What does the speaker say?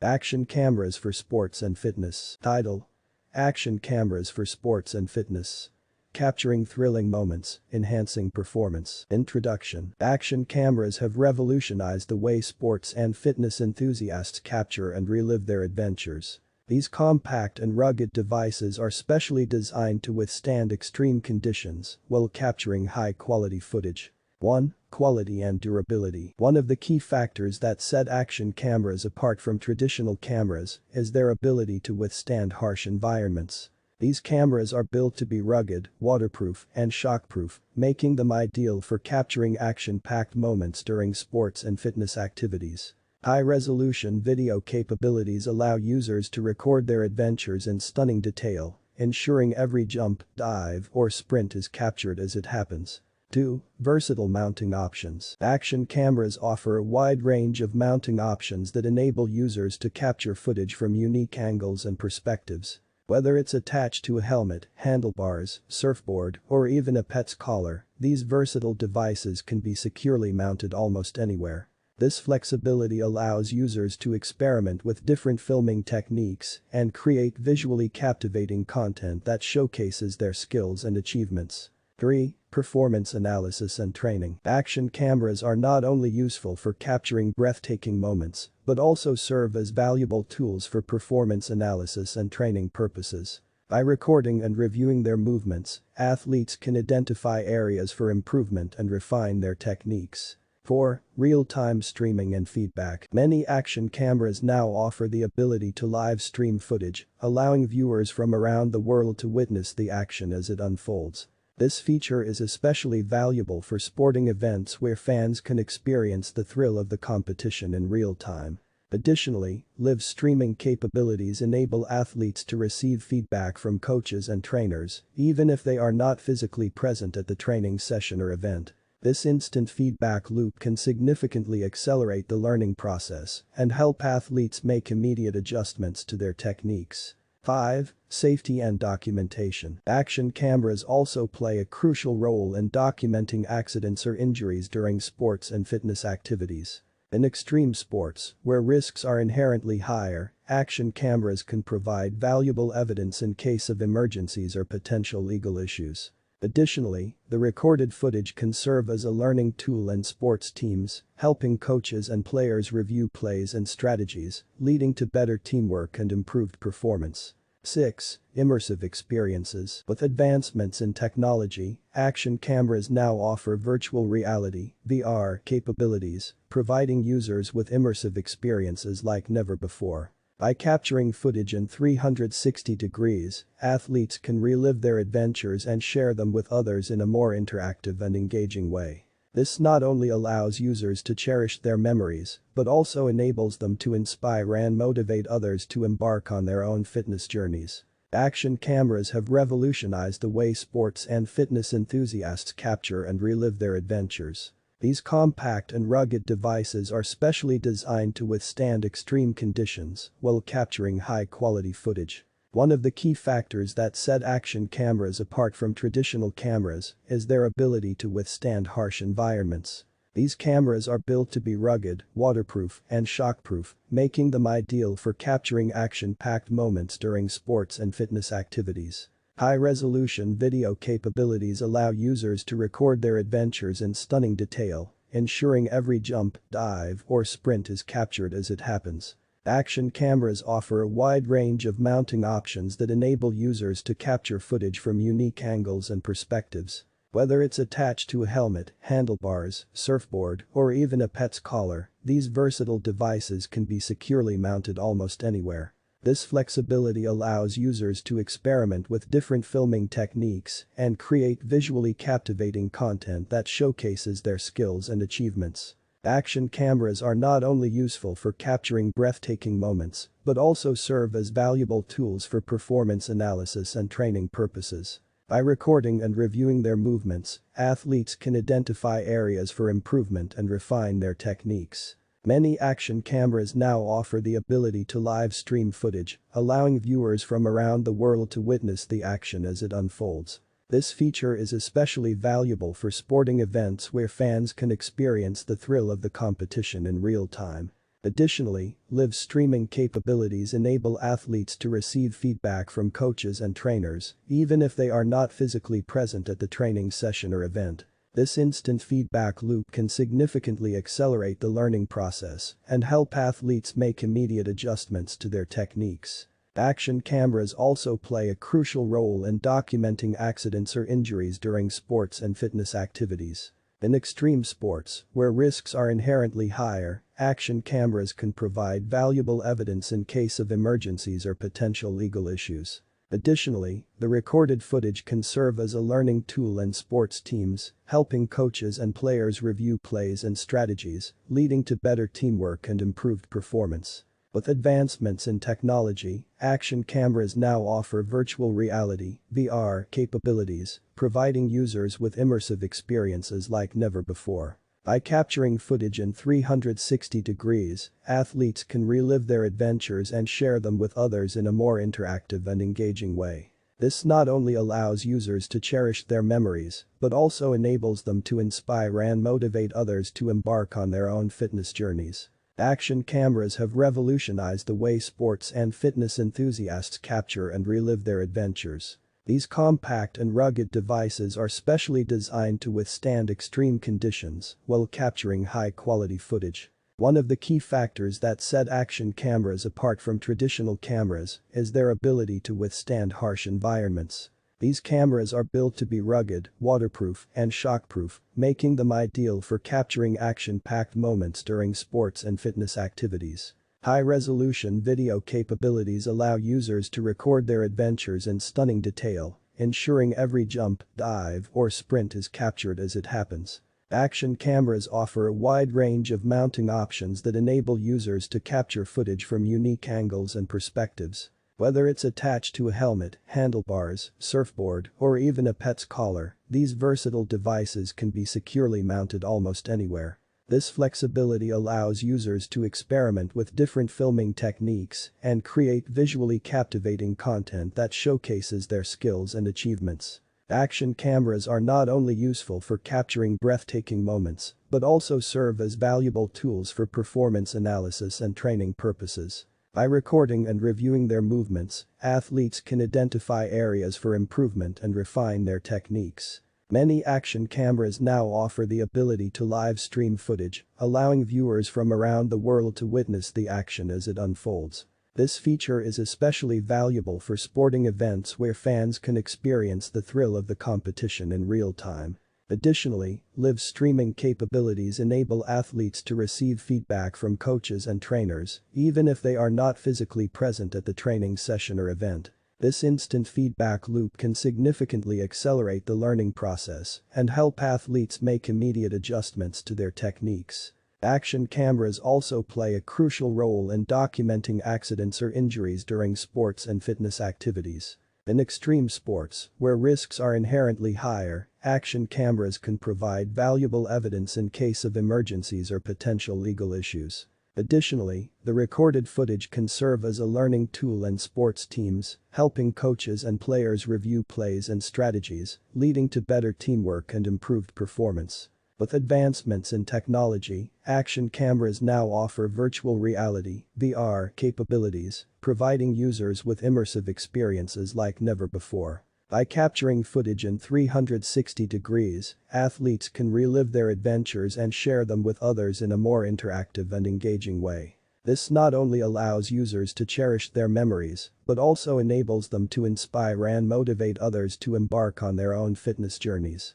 Action cameras for sports and fitness. Title: Action cameras for sports and fitness. Capturing thrilling moments, enhancing performance. Introduction. Action cameras have revolutionized the way sports and fitness enthusiasts capture and relive their adventures. These compact and rugged devices are specially designed to withstand extreme conditions while capturing high-quality footage. 1. Quality and durability. One of the key factors that set action cameras apart from traditional cameras is their ability to withstand harsh environments. These cameras are built to be rugged, waterproof, and shockproof, making them ideal for capturing action-packed moments during sports and fitness activities. High-resolution video capabilities allow users to record their adventures in stunning detail, ensuring every jump, dive, or sprint is captured as it happens. 2. Versatile mounting options. Action cameras offer a wide range of mounting options that enable users to capture footage from unique angles and perspectives. Whether it's attached to a helmet, handlebars, surfboard, or even a pet's collar, these versatile devices can be securely mounted almost anywhere. This flexibility allows users to experiment with different filming techniques and create visually captivating content that showcases their skills and achievements. 3. Performance analysis and training. Action cameras are not only useful for capturing breathtaking moments, but also serve as valuable tools for performance analysis and training purposes. By recording and reviewing their movements, athletes can identify areas for improvement and refine their techniques. 4. Real-time streaming and feedback. Many action cameras now offer the ability to live stream footage, allowing viewers from around the world to witness the action as it unfolds. This feature is especially valuable for sporting events where fans can experience the thrill of the competition in real time. Additionally, live streaming capabilities enable athletes to receive feedback from coaches and trainers, even if they are not physically present at the training session or event. This instant feedback loop can significantly accelerate the learning process and help athletes make immediate adjustments to their techniques. 5. Safety and documentation. Action cameras also play a crucial role in documenting accidents or injuries during sports and fitness activities. In extreme sports, where risks are inherently higher, action cameras can provide valuable evidence in case of emergencies or potential legal issues. Additionally, the recorded footage can serve as a learning tool in sports teams, helping coaches and players review plays and strategies, leading to better teamwork and improved performance. 6. Immersive experiences. With advancements in technology, action cameras now offer virtual reality (VR) capabilities, providing users with immersive experiences like never before. By capturing footage in 360 degrees, athletes can relive their adventures and share them with others in a more interactive and engaging way. This not only allows users to cherish their memories, but also enables them to inspire and motivate others to embark on their own fitness journeys. Action cameras have revolutionized the way sports and fitness enthusiasts capture and relive their adventures. These compact and rugged devices are specially designed to withstand extreme conditions while capturing high-quality footage. One of the key factors that set action cameras apart from traditional cameras is their ability to withstand harsh environments. These cameras are built to be rugged, waterproof, and shockproof, making them ideal for capturing action-packed moments during sports and fitness activities. High-resolution video capabilities allow users to record their adventures in stunning detail, ensuring every jump, dive, or sprint is captured as it happens. Action cameras offer a wide range of mounting options that enable users to capture footage from unique angles and perspectives. Whether it's attached to a helmet, handlebars, surfboard, or even a pet's collar, these versatile devices can be securely mounted almost anywhere. This flexibility allows users to experiment with different filming techniques and create visually captivating content that showcases their skills and achievements. Action cameras are not only useful for capturing breathtaking moments, but also serve as valuable tools for performance analysis and training purposes. By recording and reviewing their movements, athletes can identify areas for improvement and refine their techniques. Many action cameras now offer the ability to live stream footage, allowing viewers from around the world to witness the action as it unfolds. This feature is especially valuable for sporting events where fans can experience the thrill of the competition in real time. Additionally, live streaming capabilities enable athletes to receive feedback from coaches and trainers, even if they are not physically present at the training session or event. This instant feedback loop can significantly accelerate the learning process and help athletes make immediate adjustments to their techniques. Action cameras also play a crucial role in documenting accidents or injuries during sports and fitness activities. In extreme sports, where risks are inherently higher, action cameras can provide valuable evidence in case of emergencies or potential legal issues. Additionally, the recorded footage can serve as a learning tool in sports teams, helping coaches and players review plays and strategies, leading to better teamwork and improved performance. With advancements in technology, action cameras now offer virtual reality (VR) capabilities, providing users with immersive experiences like never before. By capturing footage in 360 degrees, athletes can relive their adventures and share them with others in a more interactive and engaging way. This not only allows users to cherish their memories, but also enables them to inspire and motivate others to embark on their own fitness journeys. Action cameras have revolutionized the way sports and fitness enthusiasts capture and relive their adventures. These compact and rugged devices are specially designed to withstand extreme conditions while capturing high-quality footage. One of the key factors that set action cameras apart from traditional cameras is their ability to withstand harsh environments. These cameras are built to be rugged, waterproof, and shockproof, making them ideal for capturing action-packed moments during sports and fitness activities. High-resolution video capabilities allow users to record their adventures in stunning detail, ensuring every jump, dive, or sprint is captured as it happens. Action cameras offer a wide range of mounting options that enable users to capture footage from unique angles and perspectives. Whether it's attached to a helmet, handlebars, surfboard, or even a pet's collar, these versatile devices can be securely mounted almost anywhere. This flexibility allows users to experiment with different filming techniques and create visually captivating content that showcases their skills and achievements. Action cameras are not only useful for capturing breathtaking moments, but also serve as valuable tools for performance analysis and training purposes. By recording and reviewing their movements, athletes can identify areas for improvement and refine their techniques. Many action cameras now offer the ability to live stream footage, allowing viewers from around the world to witness the action as it unfolds. This feature is especially valuable for sporting events where fans can experience the thrill of the competition in real time. Additionally, live streaming capabilities enable athletes to receive feedback from coaches and trainers, even if they are not physically present at the training session or event. This instant feedback loop can significantly accelerate the learning process and help athletes make immediate adjustments to their techniques. Action cameras also play a crucial role in documenting accidents or injuries during sports and fitness activities. In extreme sports, where risks are inherently higher, action cameras can provide valuable evidence in case of emergencies or potential legal issues. Additionally, the recorded footage can serve as a learning tool in sports teams, helping coaches and players review plays and strategies, leading to better teamwork and improved performance. With advancements in technology, action cameras now offer virtual reality (VR) capabilities, providing users with immersive experiences like never before. By capturing footage in 360 degrees, athletes can relive their adventures and share them with others in a more interactive and engaging way. This not only allows users to cherish their memories, but also enables them to inspire and motivate others to embark on their own fitness journeys.